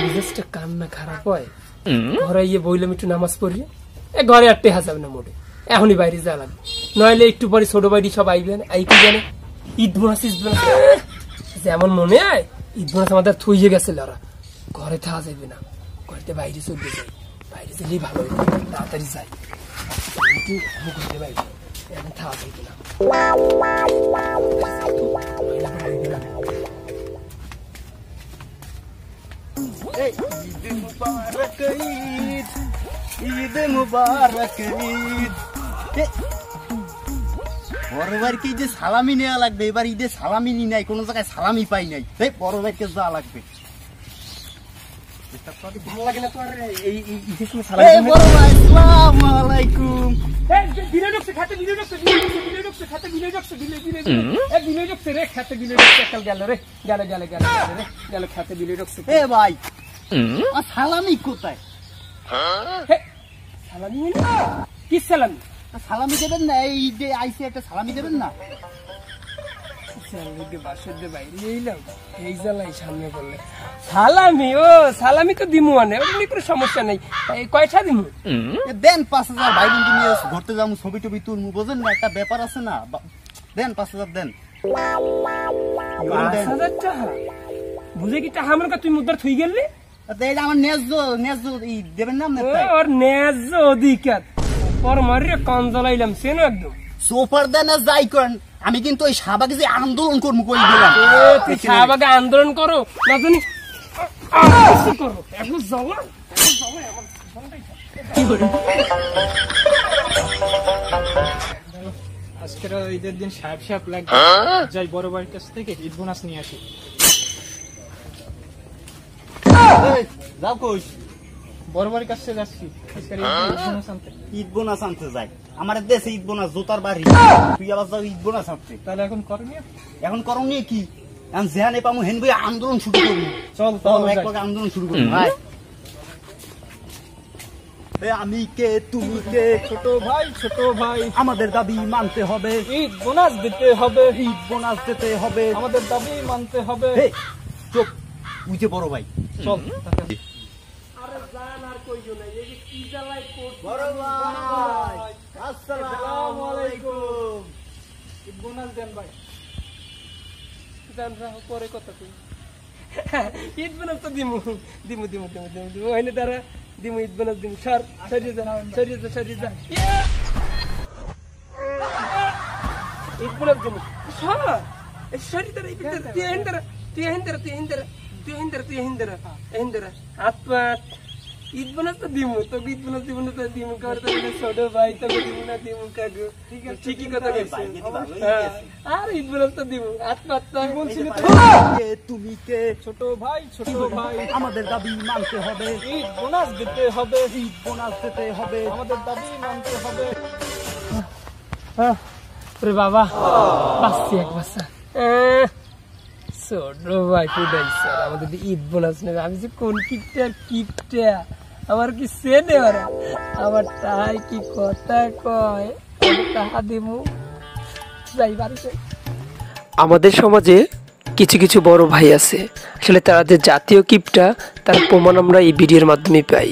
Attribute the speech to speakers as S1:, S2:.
S1: মেজাজটা কান্না খারাপ হয়, ঘরে গিয়ে বইলাম একটু নামাজ পড়ি, ঘরে আর টেহা যাবে না মোটে, এখনই বাইরে যাওয়া লাগবে, নইলে একটু পরে ছোট বাইরে সব আইবেন, এই কি জানে ঈদ বোনাস যেমন মনে হয় ঈদ বোনাস আমাদের থইয়ে গেছে, ওরা ঘরে থাকা যাবে না, ঘরে বাইরে চলতে যাই, বাইরে গেলেই ভালো হইবে, তাড়াতাড়ি যাই, ঘরে বাইরে এখন থাকা যাইবে না।
S2: ঈদ মুবারক ঈদ, ঈদ মুবারক ঈদ। বড় ভাইকে যে সালামি নেওয়া লাগবে, এবার ঈদে সালামি নি নাই, কোনো জায়গায় সালামি পাই নাই, এই বড় ভাইকে যাওয়া লাগবে।
S1: ভালো লাগে না তোর এই ঈদের সময়
S2: সালামি? বড় ভাই আসসালামু আলাইকুম। ভাই সালামি কোথায়?
S1: সালামি কি সালামি?
S2: সালামি দেবেন না, এই যে আইসি একটা সালামি দেবেন না?
S1: সালামি ও সালামি তো দিমু, মানে কোনো সমস্যা নেই, কয়টা দিমু?
S2: দেন 5,000, ভাই বোনকে নিয়ে ঘুরতে যাবো, ছবি টবি তুলবো, বোঝেন না একটা ব্যাপার আছে না, দেন 5,000 দেন।
S1: 5,000 টাকা বুঝে কি টাকা আমার তুই মুদ্রা থই গেলি?
S2: এটা আমার ন্যায্য দেবেন না?
S1: ওর ন্যায্য অধিকার পর মারিয়ে কান জ্বালাইলাম সেন একদম
S2: সোফার দেন যাই করেন, আমি কিন্তু ওই শাহবাগে যে আন্দোলন করবো করে দিলাম।
S1: তুই শাহবাগে আন্দোলন করো না জানি করো, এখন জ্বালা
S3: আজকের ঈদের দিন সাহেব সাহেব লাগবে, যাই বড় ভাইয়ের কাছ থেকে ঈদ বোনাস নিয়ে আসি।
S2: যাও কই?
S3: বড় ভাইয়ের কাছে যাচ্ছি
S2: ঈদ বোনাস আনতে যাই, আমার দেশে ঈদ বোনাস জোতার বাড়ি, তুই আবার যাও ঈদ বোনাস আনতে?
S3: তাহলে এখন করণীয়,
S2: এখন করণীয় কি? এখন যেখানে পাবো হেন বই আন্দোলন শুরু করবো। চল একবার আন্দোলন শুরু করবো। আমি কে তুমি কে,
S3: ছোট ভাই
S2: আমাদের দাবি মানতে হবে,
S3: ঈদ বোনাস দিতে হবে,
S2: ঈদ বোনাস দিতে হবে,
S3: আমাদের দাবি মানতে হবে।
S2: চুপ, তুই যে বড় ভাই,
S3: চল।
S2: বড় ভাই আসসালামু আলাইকুম।
S3: ঈদ বোনাস দেন ভাই।
S1: পরে কথা তুই ঈদ বোনাস তো দিমু দিমু দিমু দিমু দিমু দিমু হইলে তারা দিমু ঈদ বোনাস দিমু, সরিয়ে যা ঈদ বোনাস দিমু, সরি তারা তুই হিন্দারা হাত পাত ঈদ বোনাস তো দিমু, তো ঈদ বোনাস দিমু না তো দিমু কার তো ছোট ভাই তো দিমু না দিমু কাগো, ঠিকই কথা কইছিস। আর ঈদ বোনাস তো দিমু, হাত পাত তো বলছিস
S2: তুমি কে,
S3: ছোট ভাই
S2: আমাদের দাবি মানতে হবে,
S3: ঈদ বোনাস দিতে হবে,
S2: ঈদ বোনাস দিতে হবে,
S3: আমাদের দাবি মানতে হবে।
S1: রে বাবা বাঁচছি এক বাচ্চা, ছোট ভাই ফুটাইছে আমাদের ঈদ বোনাস নেবে, আমি যে কোন কিপটা আমার কি সেনে ওরা, আমার তাই কি কথা কয়, টাকা দিমু যাই বাড়িতে। আমাদের সমাজে কিছু কিছু বড় ভাই আছে, আসলে তারা যে জাতীয় কিপটা তার প্রমাণ আমরা এই ভিডিওর মাধ্যমে পাই।